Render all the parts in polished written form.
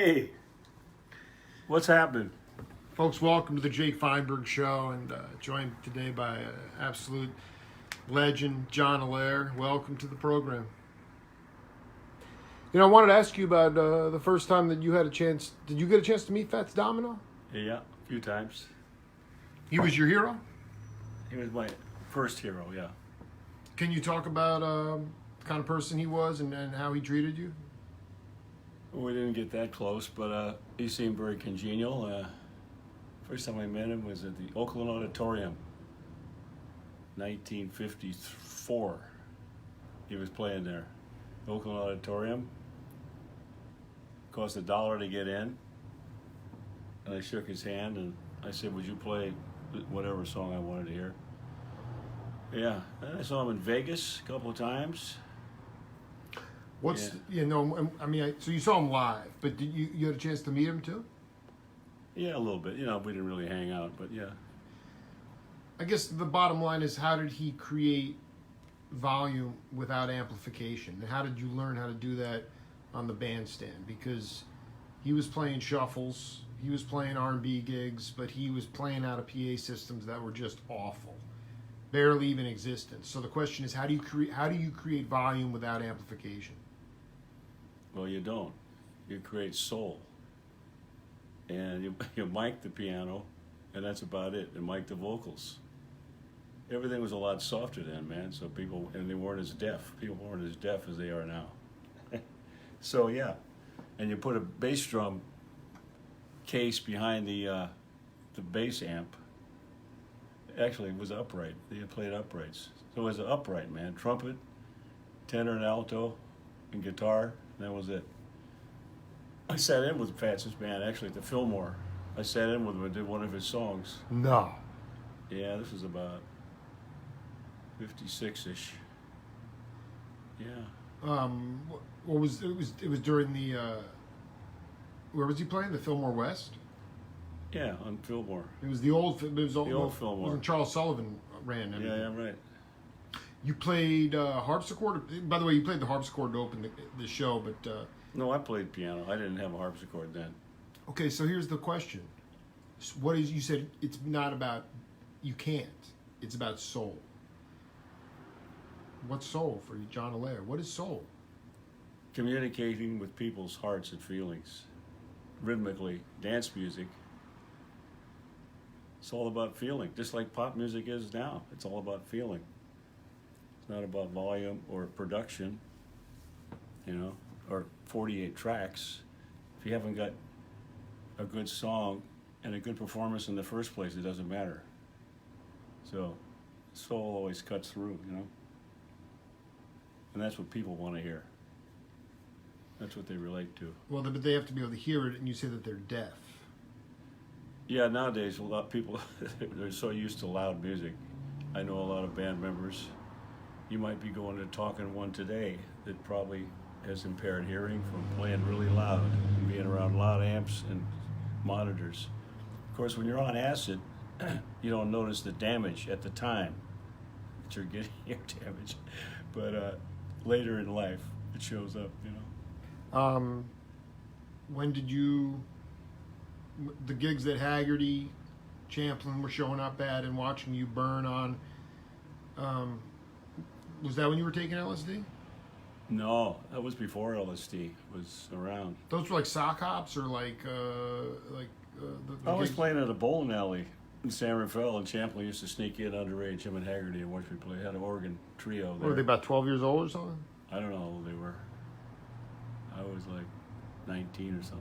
Hey, what's happening? Folks, welcome to the Jake Feinberg Show, and joined today by absolute legend, John Allair. Welcome to the program. You know, I wanted to ask you about the first time that you had a chance. Did you get a chance to meet Fats Domino? Yeah, a few times. He was your hero? He was my first hero, yeah. Can you talk about the kind of person he was and how he treated you? We didn't get that close, but he seemed very congenial. First time I met him was at the Oakland Auditorium, 1954. He was playing there. Oakland Auditorium. Cost $1 to get in. And I shook his hand and I said, would you play whatever song I wanted to hear? Yeah, and I saw him in Vegas a couple of times. So you saw him live, but did you had a chance to meet him too? Yeah, a little bit. You know, we didn't really hang out, but yeah. I guess the bottom line is, how did he create volume without amplification? And how did you learn how to do that on the bandstand? Because he was playing shuffles, he was playing R&B gigs, but he was playing out of PA systems that were just awful, barely even existent. So the question is, how do you create volume without amplification? Well, you don't. You create soul. And you mic the piano, and that's about it. And mic the vocals. Everything was a lot softer then, man. So they weren't as deaf. People weren't as deaf as they are now. So yeah, and you put a bass drum case behind the bass amp. Actually, it was upright. They played uprights. So it was an upright, man. Trumpet, tenor and alto, and guitar. And that was it. I sat in with Fats' band, actually, at the Fillmore. I sat in with him and did one of his songs. No. Yeah, this was about 56-ish. Yeah. What was it was during the where was he playing? The Fillmore West? Yeah, on Fillmore. It was the old old Fillmore. When Charles Sullivan ran everything. Yeah, right. You played harpsichord. By the way, you played the harpsichord to open the show, but No, I played piano. I didn't have a harpsichord then. Okay, so here's the question: you said it's not about you can't. It's about soul. What's soul for you, John Allair? What is soul? Communicating with people's hearts and feelings, rhythmically, dance music. It's all about feeling, just like pop music is now. It's all about feeling. It's not about volume or production, or 48 tracks. If you haven't got a good song and a good performance in the first place, it doesn't matter. So, soul always cuts through, And that's what people want to hear. That's what they relate to. Well, but they have to be able to hear it, and you say that they're deaf. Yeah, nowadays a lot of people they're so used to loud music. I know a lot of band members. You might be going to talking one today that probably has impaired hearing from playing really loud and being around loud amps and monitors. Of course, when you're on acid, you don't notice the damage at the time that you're getting ear damage, but later in life it shows up. When did the gigs that Haggerty, Champlin were showing up at and watching you burn on, was that when you were taking LSD? No, that was before LSD was around. Those were like sock hops or the I was gigs? playing at a bowling alley in San Rafael, and Champlin used to sneak in underage, him and Haggerty, and watch me play. Had an organ trio there. Were they about 12 years old or something? I don't know how old they were. I was like 19 or something.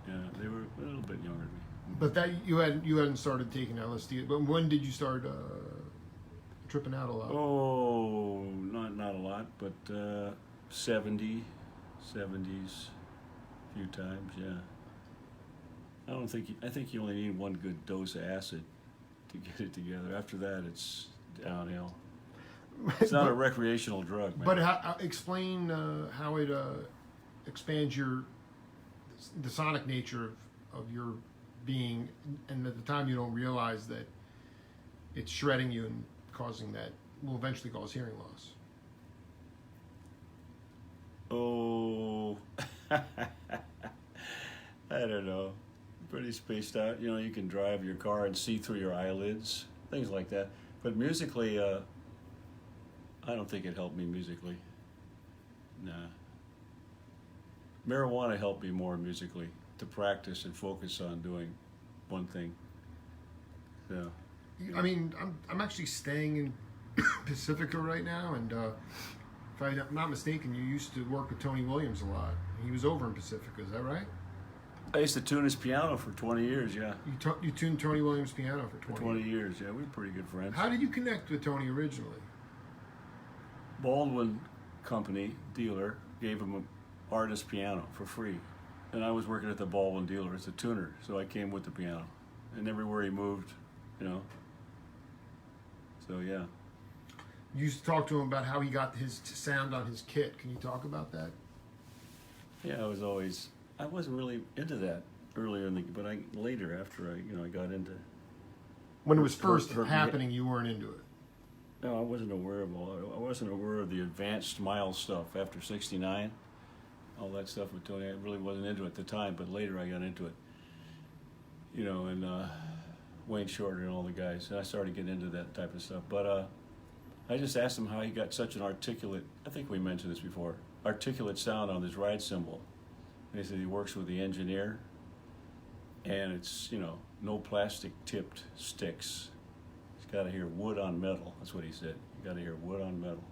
Yeah, they were a little bit younger than me. But that you hadn't started taking LSD. But when did you start tripping out a lot? Oh, not a lot, but 70s, a few times, yeah. I think you only need one good dose of acid to get it together. After that, it's downhill. It's not a recreational drug, man. But explain how it expands the sonic nature of your being, and at the time you don't realize that it's shredding you and causing that will eventually cause hearing loss. Oh, so, I don't know, pretty spaced out. You know, you can drive your car and see through your eyelids, things like that. But musically, I don't think it helped me musically. Nah. Marijuana helped me more musically, to practice and focus on doing one thing. So. I mean, I'm actually staying in Pacifica right now, and if I'm not mistaken, you used to work with Tony Williams a lot. He was over in Pacifica, is that right? I used to tune his piano for 20 years, yeah. You tuned Tony Williams' piano for 20 years, yeah. We were pretty good friends. How did you connect with Tony originally? Baldwin Company dealer gave him an artist piano for free. And I was working at the Baldwin dealer as a tuner, so I came with the piano. And everywhere he moved, you know. So, yeah. You used to talk to him about how he got his sound on his kit. Can you talk about that? Yeah, I wasn't really into that earlier but later after I got into. When it was first happening, you weren't into it. No, I wasn't aware of the advanced smile stuff after '69. All that stuff with Tony, I really wasn't into it at the time, but later I got into it. You know, and Wayne Shorter and all the guys, and I started getting into that type of stuff. But I just asked him how he got such an articulate, I think we mentioned this before, articulate sound on his ride cymbal. And he said he works with the engineer, and it's, you know, no plastic tipped sticks. He's got to hear wood on metal. That's what he said. You got to hear wood on metal.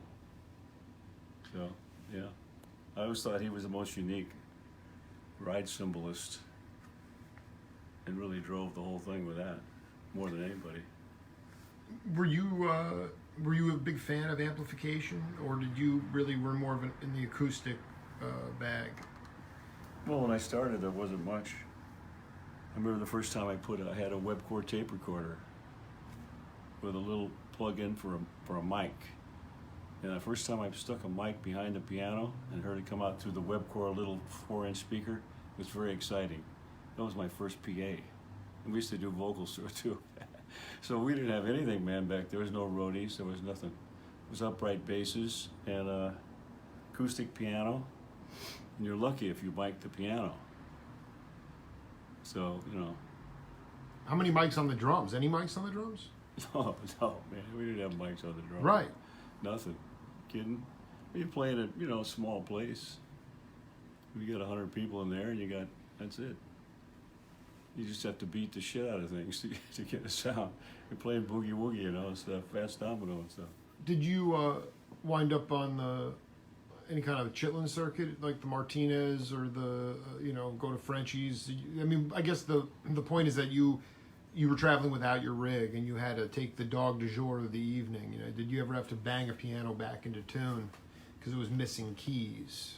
So, yeah. I always thought he was the most unique ride cymbalist, and really drove the whole thing with that more than anybody. Were you a big fan of amplification, or did you really were more of in the acoustic bag? Well, when I started, there wasn't much. I remember the first time I had a Webcore tape recorder with a little plug-in for a mic. And the first time I stuck a mic behind the piano and heard it come out through the Webcore little 4-inch speaker, it was very exciting. That was my first PA. And we used to do vocals to it too. So we didn't have anything, man, back there. Was no roadies, there was nothing. It was upright basses and acoustic piano. And you're lucky if you mic the piano. So, you know. How many mics on the drums? Any mics on the drums? No, man, we didn't have mics on the drums. Right. Nothing. Kidding? You're playing at, a small place. You got 100 people in there, and that's it. You just have to beat the shit out of things to get a sound. You're playing boogie woogie, stuff, fast domino and stuff. Did you wind up on any kind of Chitlin circuit, like the Martinez or the, go to Frenchie's? I mean, I guess the point is that you were traveling without your rig, and you had to take the dog du jour of the evening. Did you ever have to bang a piano back into tune because it was missing keys?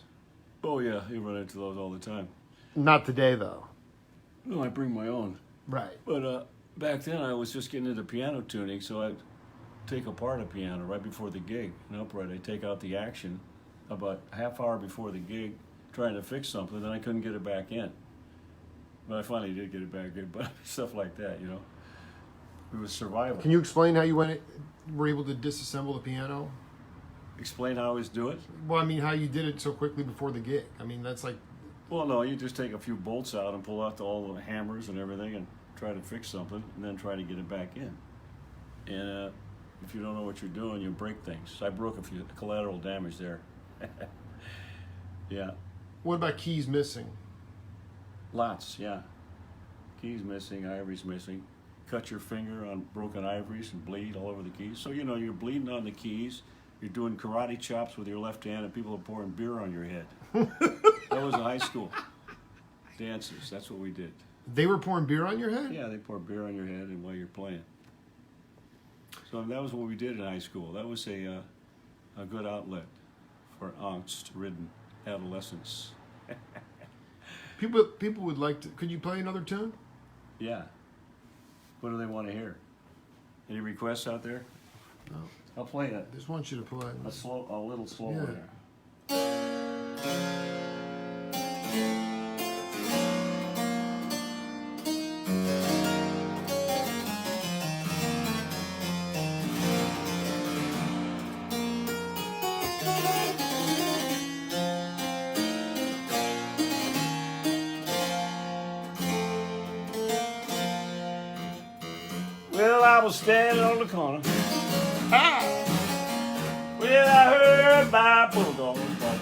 Oh yeah, you run into those all the time. Not today, though. No, I bring my own. Right. But back then I was just getting into piano tuning, so I'd take apart a piano right before the gig, an upright. I'd take out the action about a half hour before the gig, trying to fix something, then I couldn't get it back in. But I finally did get it back in, but stuff like that, It was survival. Can you explain how you were able to disassemble the piano? Explain how I was doing? Well, I mean, how you did it so quickly before the gig. I mean, that's like... Well, no, you just take a few bolts out and pull out all the hammers and everything and try to fix something and then try to get it back in. And if you don't know what you're doing, you break things. I broke a few collateral damage there. Yeah. What about keys missing? Lots, yeah. Keys missing, ivory's missing. Cut your finger on broken ivories and bleed all over the keys. So, you're bleeding on the keys. You're doing karate chops with your left hand and people are pouring beer on your head. That was high school dances. That's what we did. They were pouring beer on your head? Yeah, they pour beer on your head and while you're playing. So that was what we did in high school. That was a good outlet for angst-ridden adolescents. People would like to... Could you play another tune? Yeah. What do they want to hear? Any requests out there? No. I'll play it. I just want you to play. A little slower there. I was standing on the corner. Ah! Well, I heard my bulldog bark.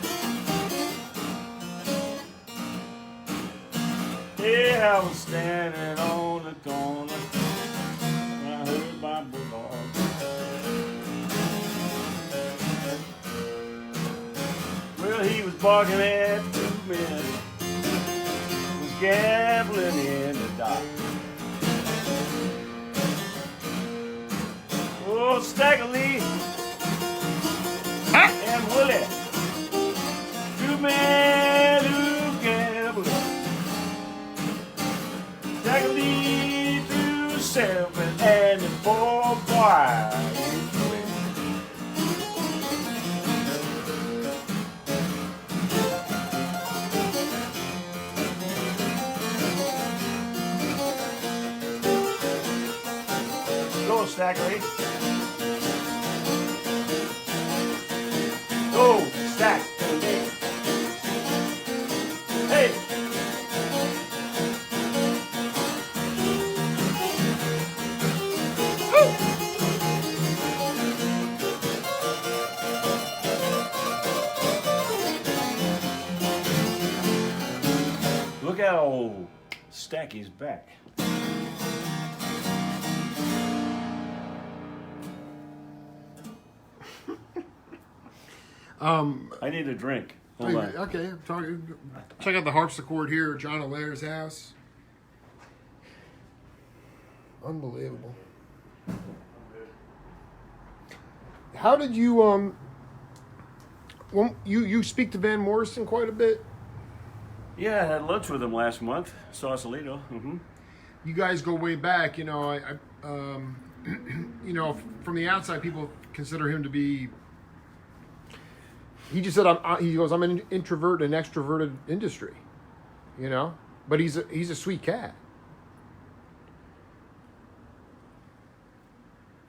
Yeah, I was standing on the corner. When I heard my bulldog. Well, he was barking at 2 men. Was gambling in the dock. Oh, Staggerly and Willie, 2 men who gambled. Staggerly threw 7 and the 4 boy. Go, Staggerly. Go, Stack. Hey. Look at old Stacky's back. I need a drink. Hold on. Okay, check out the harpsichord here at John Allair's house. Unbelievable. How did you well, you speak to Van Morrison quite a bit? Yeah, I had lunch with him last month. Sausalito. Mm-hmm. You guys go way back. You know, you know, from the outside, people consider him to be. He just said, he goes, I'm an introvert in an extroverted industry, you know? But he's a sweet cat.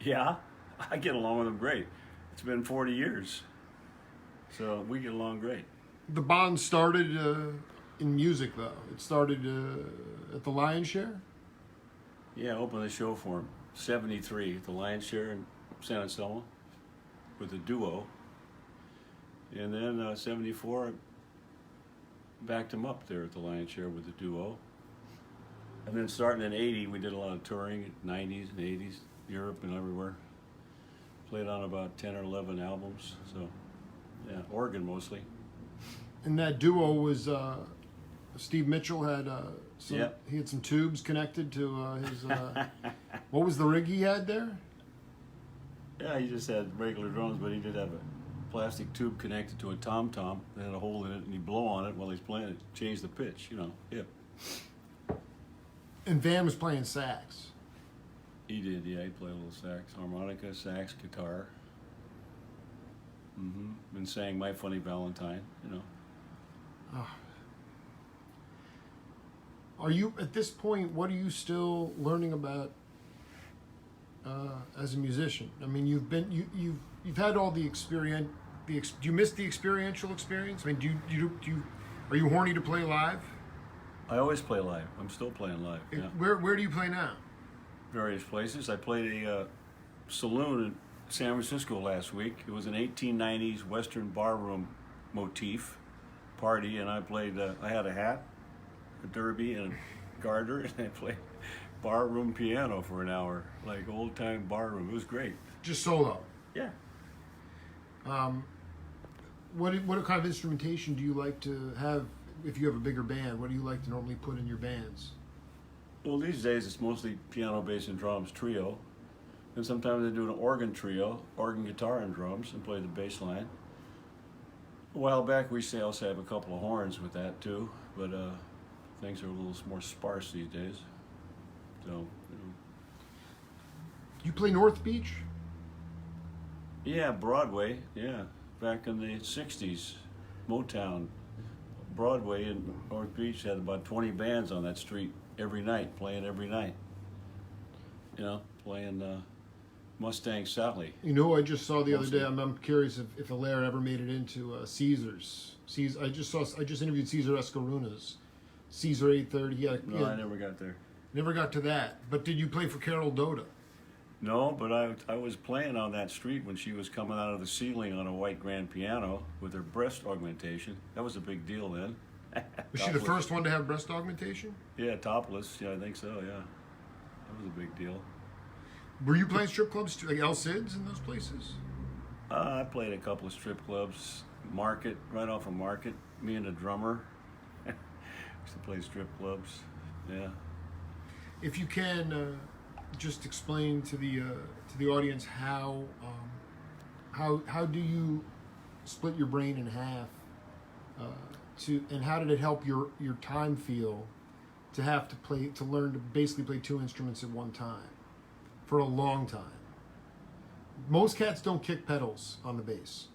Yeah, I get along with him great. It's been 40 years, so we get along great. The bond started in music, though. It started at the Lion's Share? Yeah, I opened the show for him. 73 at the Lion's Share in San Anselmo with a duo. And then 74, I backed him up there at the Lion's Share with the duo. And then starting in 80, we did a lot of touring, 90s and 80s, Europe and everywhere. Played on about 10 or 11 albums, so yeah, Oregon mostly. And that duo was, Steve Mitchell had he had some tubes connected to his, what was the rig he had there? Yeah, he just had regular drums, but he did have a plastic tube connected to a tom-tom that had a hole in it, and he'd blow on it while he's playing it, change the pitch, you know, And Van was playing sax. He did, yeah, he played a little sax, harmonica, sax, guitar. And sang My Funny Valentine, you know. Oh. Are you, at this point, what are you still learning about as a musician? I mean, you've had all the experience. Do you miss the experiential experience? I mean, are you horny to play live? I always play live. I'm still playing live. Yeah. Where do you play now? Various places. I played a saloon in San Francisco last week. It was an 1890s Western barroom motif party, and I played. I had a hat, a derby, and a garter, and I played barroom piano for an hour, like old time barroom. It was great. Just solo. Yeah. What kind of instrumentation do you like to have if you have a bigger band? What do you like to normally put in your bands? Well, these days it's mostly piano, bass, and drums trio. And sometimes I do an organ trio, organ, guitar, and drums, and play the bass line. A while back, we also have a couple of horns with that too, but things are a little more sparse these days. So, you know. You play North Beach? Yeah, Broadway, yeah. Back in the 60s, Motown. Broadway in North Beach had about 20 bands on that street every night, playing every night. You know, playing Mustang Sally. You know, I just saw the other day. I'm curious if Allair ever made it into Caesars. I just interviewed Cesar Escarunas. Caesar 830. No, I never got there. Never got to that. But did you play for Carol Doda? No, but I was playing on that street when she was coming out of the ceiling on a white grand piano with her breast augmentation. That was a big deal then. Was she the first one to have breast augmentation? Yeah, topless. Yeah, I think so. Yeah, that was a big deal. Were you playing strip clubs too, like El Cid's and those places? I played a couple of strip clubs, Market, right off of Market. Me and a drummer used to play strip clubs. Yeah. If you can, just explain to the audience how do you split your brain in half and how did it help your time feel to have to learn to basically play two instruments at one time for a long time? Most cats don't kick pedals on the bass.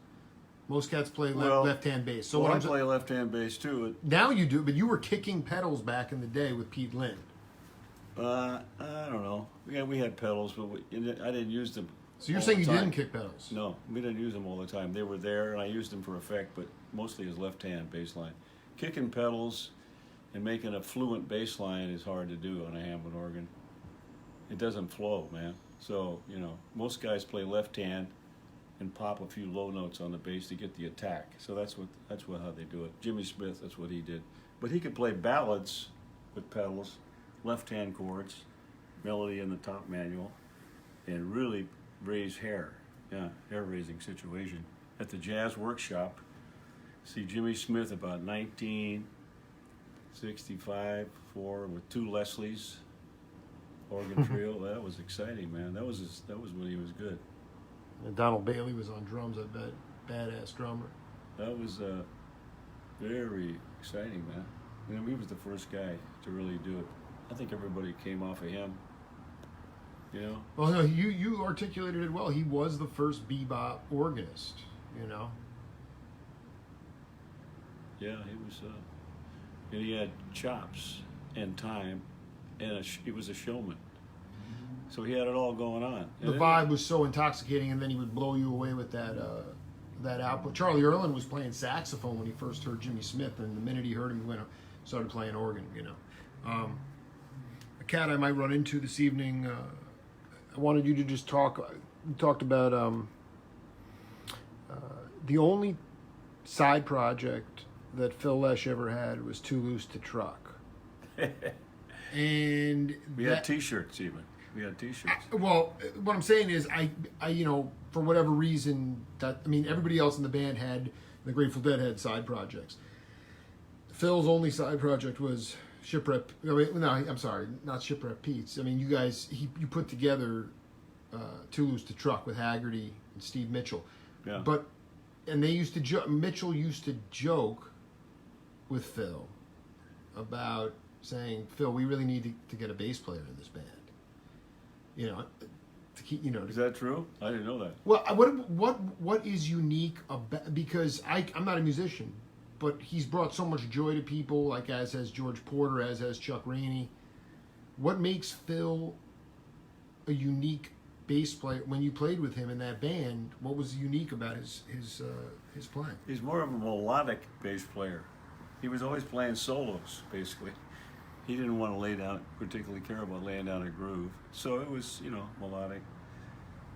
Most cats play left-hand bass. So well, I play left-hand bass too. Now you do, but you were kicking pedals back in the day with Pete Lind. I don't know. Yeah, we had pedals, but I didn't use them. So you're saying you didn't kick pedals? No, we didn't use them all the time. They were there, and I used them for effect, but mostly as left-hand bass line. Kicking pedals and making a fluent bass line is hard to do on a Hammond organ. It doesn't flow, man. So, most guys play left-hand and pop a few low notes on the bass to get the attack. So that's how they do it. Jimmy Smith, that's what he did. But he could play ballads with pedals, left-hand chords, melody in the top manual, and really raise hair. Yeah, hair-raising situation. At the Jazz Workshop, see Jimmy Smith about 1965, with two Leslies, organ trio. That was exciting, man. That was when he was good. And Donald Bailey was on drums, I bet. Badass drummer. That was very exciting, man. And he was the first guy to really do it. I think everybody came off of him. Well, no, you articulated it well. He was the first bebop organist. Yeah, he was. And he had chops and time, and he was a showman. So he had it all going on. The vibe was so intoxicating, and then he would blow you away with that output. Charlie Erlin was playing saxophone when he first heard Jimmy Smith, and the minute he heard him, he started playing organ. A cat I might run into this evening. I wanted you to just talk. We talked about the only side project that Phil Lesh ever had was Too Loose to Truck, and we had T-shirts even. We had T-shirts. Well, what I'm saying is, I for whatever reason, everybody else in the band had, the Grateful Dead had side projects. Phil's only side project was Shipwreck. No, I'm sorry, not Shipwreck Pete's. You guys, you put together Too Loose to Truck with Haggerty and Steve Mitchell. Yeah. And they used to Mitchell used to joke with Phil about saying, Phil, we really need to get a bass player in this band. To keep, Is that true? I didn't know that. Well, what is unique about, because I'm not a musician, but he's brought so much joy to people, like as has George Porter, as has Chuck Rainey. What makes Phil a unique bass player? When you played with him in that band, what was unique about his playing? He's more of a melodic bass player. He was always playing solos, basically. He didn't want to particularly care about laying down a groove. So it was, melodic.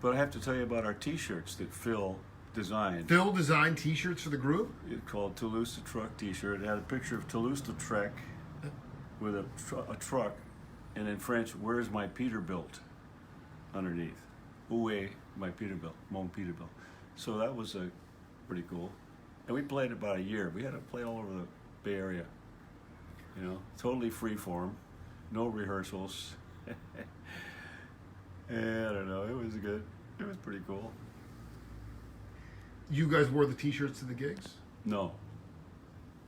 But I have to tell you about our T-shirts that Phil designed. Phil designed T-shirts for the group? It's called Toulouse to Truck T-shirt. It had a picture of Toulouse-Lautrec with a truck, and in French, "Where's my Peterbilt?" underneath. "Où est my Peterbilt? Mon Peterbilt." So that was pretty cool. And we played about a year. We had to play all over the Bay Area. Totally free form, no rehearsals. I don't know. It was good. It was pretty cool. You guys wore the T-shirts to the gigs? No.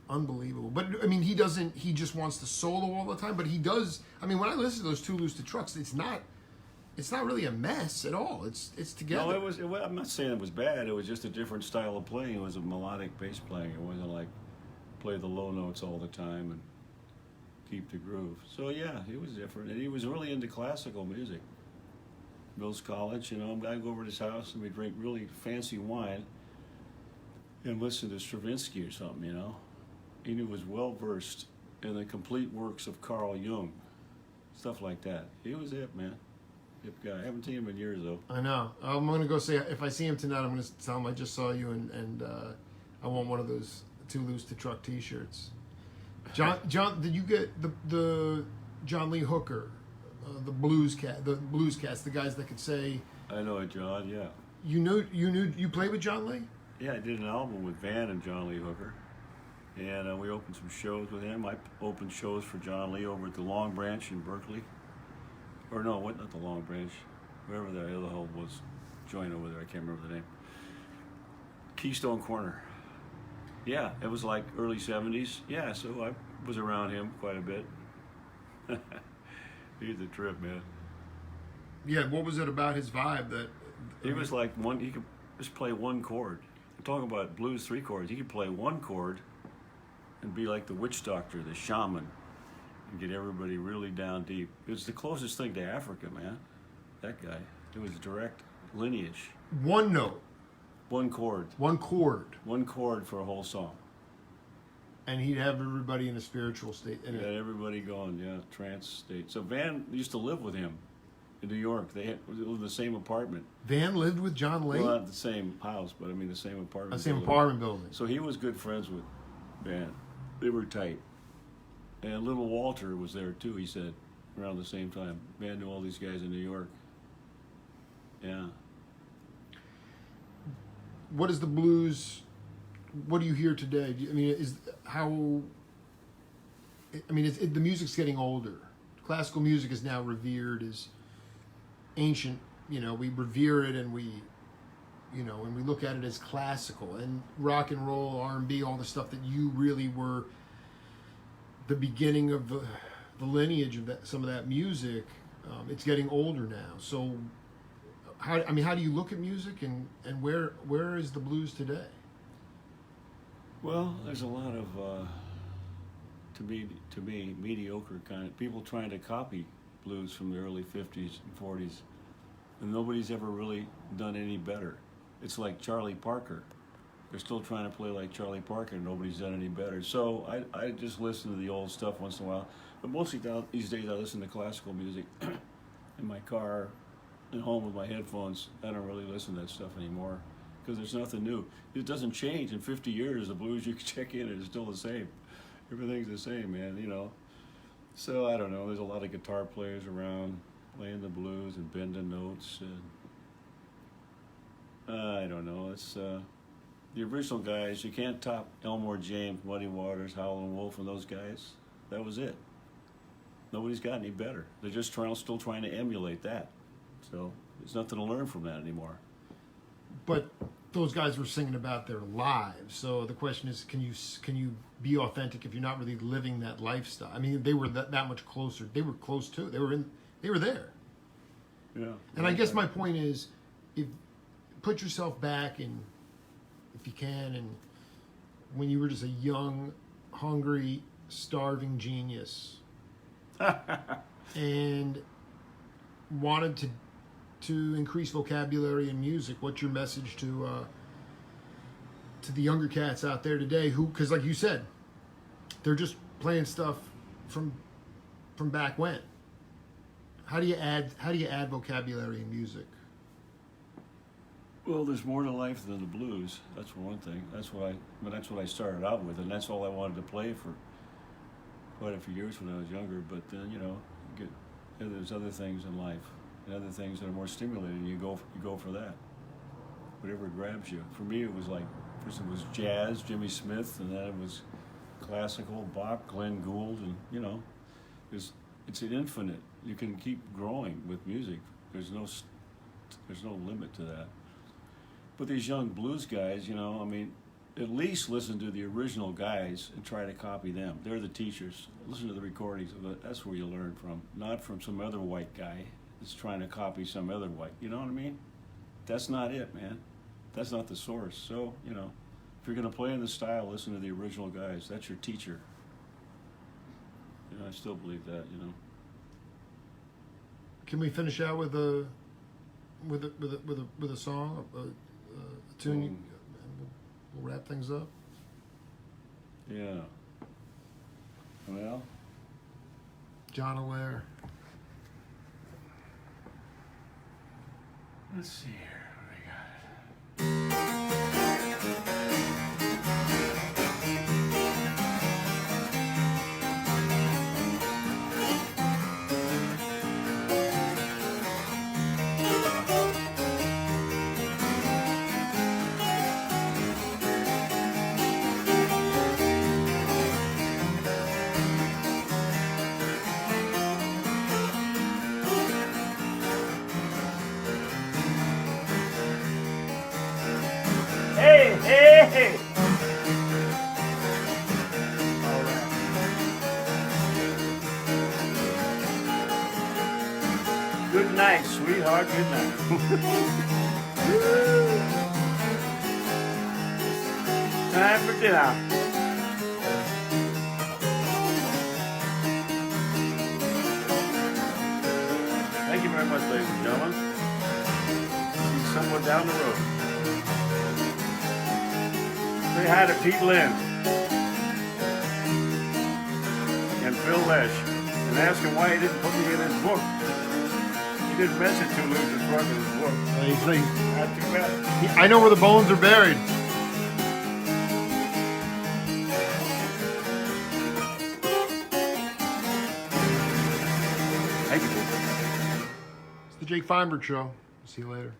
Unbelievable. But he doesn't. He just wants to solo all the time. But he does. When I listen to those Too Loose to Trucks, it's not really a mess at all. It's together. No, I'm not saying it was bad. It was just a different style of playing. It was a melodic bass playing. It wasn't like play the low notes all the time and keep the groove. So yeah, he was different, and he was really into classical music. Mills College, I'd go over to his house and we'd drink really fancy wine and listen to Stravinsky or something, He was well versed in the complete works of Carl Jung, stuff like that. He was it, man. Hip guy. I haven't seen him in years though. I know. I'm gonna go say if I see him tonight, I'm gonna tell him I just saw you and I want one of those Too Loose to Truck T-shirts. John, did you get the John Lee Hooker, the blues cats, the guys that could say? I know it, John. Yeah. You played with John Lee? Yeah, I did an album with Van and John Lee Hooker, and we opened some shows with him. I opened shows for John Lee over at the Long Branch in Berkeley. Or no, what? Not the Long Branch. Wherever the other hole was, joint over there. I can't remember the name. Keystone Corner. Yeah, it was like early '70s. Yeah, so I was around him quite a bit. He's a trip, man. Yeah. What was it about his vibe that? He was like he could just play one chord. I'm talking about blues 3 chords. He could play one chord and be like the witch doctor, the shaman, and get everybody really down deep. It was the closest thing to Africa, man. That guy. It was direct lineage. One note. One chord. One chord. One chord for a whole song. And he'd have everybody in a spiritual state. Got everybody going, yeah, trance state. So Van used to live with him in New York. They lived in the same apartment. Van lived with John Lee? Well, not the same house, but I mean the same apartment. The same apartment building. So he was good friends with Van. They were tight. And little Walter was there too, he said, around the same time. Van knew all these guys in New York. Yeah. What is the blues? What do you hear today? The music's getting older. Classical music is now revered as ancient. You know, we revere it and we look at it as classical. And rock and roll, R&B, all the stuff that you really were the beginning of the lineage of some of that music. It's getting older now. So, how do you look at music and where is the blues today? Well, there's a lot of, to me, mediocre kind of people trying to copy blues from the early 50s and 40s, and nobody's ever really done any better. It's like Charlie Parker. They're still trying to play like Charlie Parker, and nobody's done any better. So I just listen to the old stuff once in a while, but mostly these days I listen to classical music in my car, at home with my headphones. I don't really listen to that stuff anymore because there's nothing new. It doesn't change. In 50 years, the blues you can check in and it's still the same. Everything's the same, man, you know. So I don't know. There's a lot of guitar players around playing the blues and bending notes. And I don't know. It's the original guys. You can't top Elmore James, Muddy Waters, Howlin' Wolf, and those guys. That was it. Nobody's got any better. They're just still trying to emulate that. So there's nothing to learn from that anymore. But those guys were singing about their lives. So the question is, can you be authentic if you're not really living that lifestyle? I mean, they were that much closer. They were close too. They were there. Yeah. And I guess my point is, put yourself back in, if you can, and when you were just a young, hungry, starving genius, and wanted to increase vocabulary in music. What's your message to the younger cats out there today? Because like you said, they're just playing stuff from back when. How do you add vocabulary in music? Well, there's more to life than the blues. That's for one thing. That's what I started out with, and that's all I wanted to play for quite a few years when I was younger. But then, there's other things in life, and other things that are more stimulating. You go for that. Whatever grabs you. For me, it was like first it was jazz, Jimmy Smith, and then it was classical, Bach, Glenn Gould, and it's an infinite. You can keep growing with music. There's no limit to that. But these young blues guys, at least listen to the original guys and try to copy them. They're the teachers. Listen to the recordings of it. That's where you learn from, not from some other white guy that's trying to copy some other white. You know what I mean? That's not it, man. That's not the source. So, if you're going to play in the style, listen to the original guys. That's your teacher. I still believe that, Can we finish out with a song, a tune? And we'll wrap things up. Yeah. Well, John Allair. Let's see here. What do we got? Hey, hey, hey! All right. Good night, sweetheart. Good night. Time for dinner. Thank you very much, ladies and gentlemen. See you somewhere down the road. Say hi to Pete Lynn and Phil Lesh and ask him why he didn't put me in his book. He didn't mention Two Losers Truck in his book. Not too bad. I know where the bones are buried. Thank you. It's the Jake Feinberg Show. See you later.